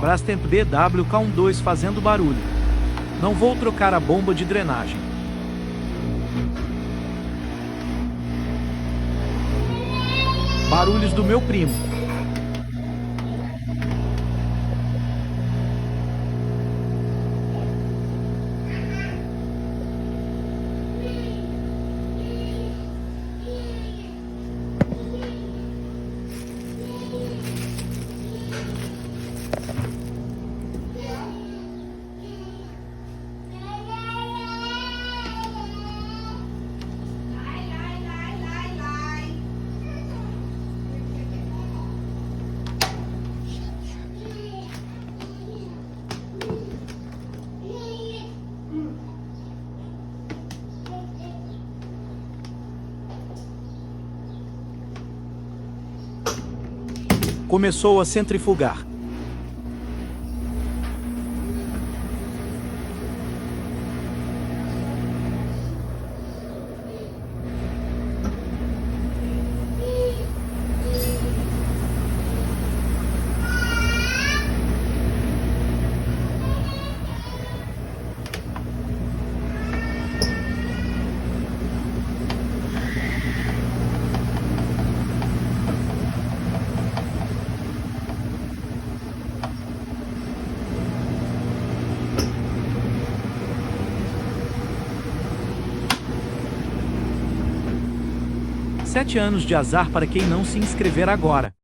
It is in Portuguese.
Brastemp BWK12 fazendo barulho. Não vou trocar a bomba de drenagem. Barulhos do meu primo. Começou a centrifugar. Sete anos de azar para quem não se inscrever agora.